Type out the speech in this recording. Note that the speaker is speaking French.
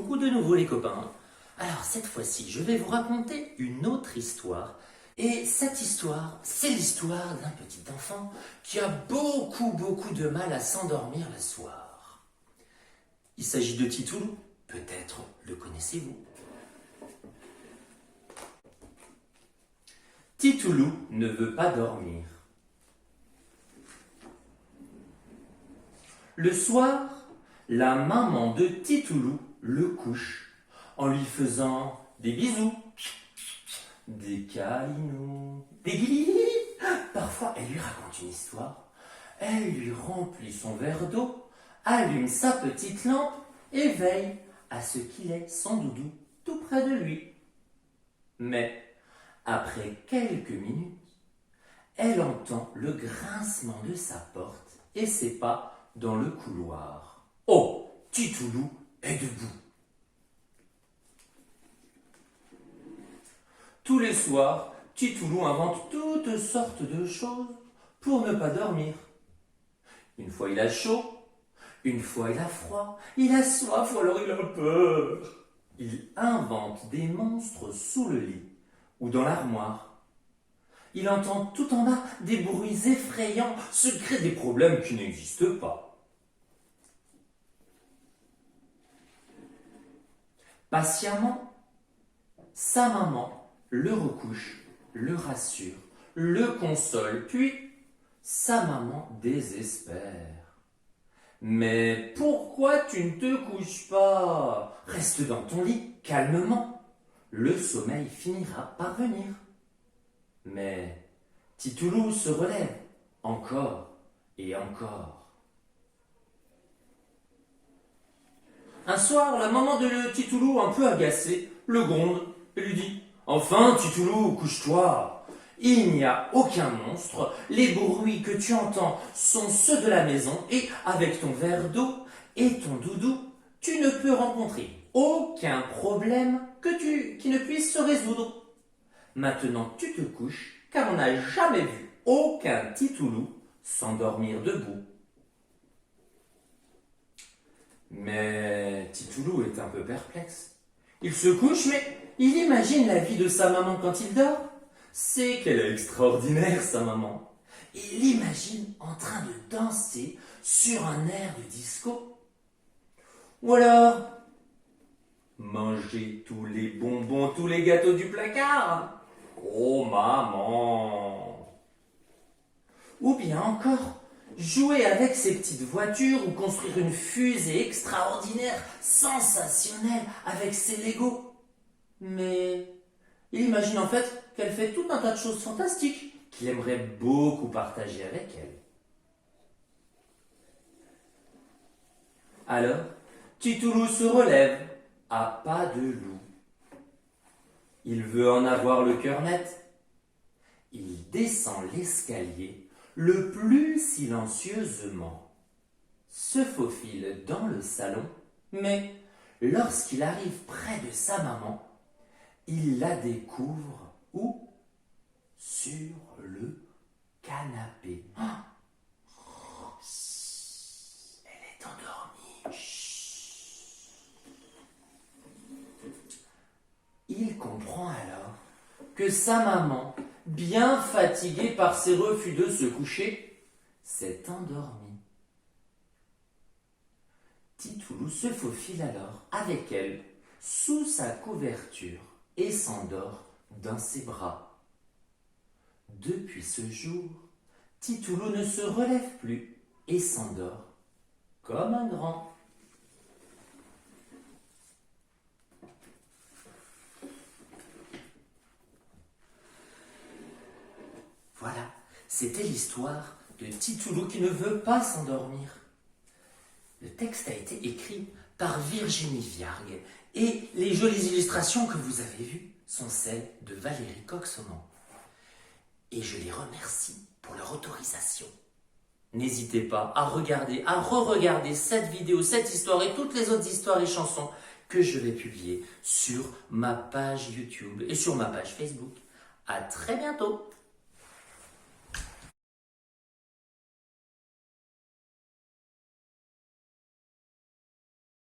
coucou de nouveau les copains. Alors cette fois-ci, je vais vous raconter une autre histoire. Et cette histoire, c'est l'histoire d'un petit enfant qui a beaucoup de mal à s'endormir le soir. Il s'agit de Titoulou, peut-être le connaissez-vous. Titoulou ne veut pas dormir. Le soir, la maman de Titoulou le couche en lui faisant des bisous, des câlinous, des guilis. Parfois, elle lui raconte une histoire. Elle lui remplit son verre d'eau, allume sa petite lampe et veille à ce qu'il ait son doudou tout près de lui. Mais, après quelques minutes, elle entend le grincement de sa porte et ses pas dans le couloir. Oh, Titoulou est debout. Tous les soirs, Titoulou invente toutes sortes de choses pour ne pas dormir. Une fois il a chaud, une fois il a froid, il a soif ou alors il a peur. Il invente des monstres sous le lit ou dans l'armoire. Il entend tout en bas des bruits effrayants, se crée des problèmes qui n'existent pas. Patiemment, sa maman le recouche, le rassure, le console, puis sa maman désespère. Mais pourquoi tu ne te couches pas? Reste dans ton lit, calmement. Le sommeil finira par venir. Mais Titoulou se relève, encore et encore. Un soir, la maman de Titoulou, un peu agacée, le gronde et lui dit « Enfin, Titoulou, couche-toi. Il n'y a aucun monstre. Les bruits que tu entends sont ceux de la maison et avec ton verre d'eau et ton doudou, tu ne peux rencontrer aucun problème qui ne puisse se résoudre. Maintenant, tu te couches car on n'a jamais vu aucun Titoulou s'endormir debout. » Mais Titoulou est un peu perplexe. Il se couche, mais il imagine la vie de sa maman quand il dort. C'est qu'elle est extraordinaire, sa maman. Il l'imagine en train de danser sur un air de disco. Ou alors, manger tous les bonbons, tous les gâteaux du placard. Oh maman! Ou bien encore, jouer avec ses petites voitures ou construire une fusée extraordinaire, sensationnelle avec ses Legos. Mais il imagine en fait qu'elle fait tout un tas de choses fantastiques qu'il aimerait beaucoup partager avec elle. Alors, Titoulou se relève à pas de loup. Il veut en avoir le cœur net. Il descend l'escalier le plus silencieusement, se faufile dans le salon, mais lorsqu'il arrive près de sa maman, il la découvre où? Sur le canapé. Oh, elle est endormie. Il comprend alors que sa maman, bien fatiguée par ses refus de se coucher, s'est endormie. Titoulou se faufile alors avec elle sous sa couverture et s'endort dans ses bras. Depuis ce jour, Titoulou ne se relève plus et s'endort comme un grand. Voilà, c'était l'histoire de Titoulou qui ne veut pas s'endormir. Le texte a été écrit par Virginie Viargue et les jolies illustrations que vous avez vues sont celles de Valérie Coxomont. Et je les remercie pour leur autorisation. N'hésitez pas à regarder, à re-regarder cette vidéo, cette histoire et toutes les autres histoires et chansons que je vais publier sur ma page YouTube et sur ma page Facebook. À très bientôt!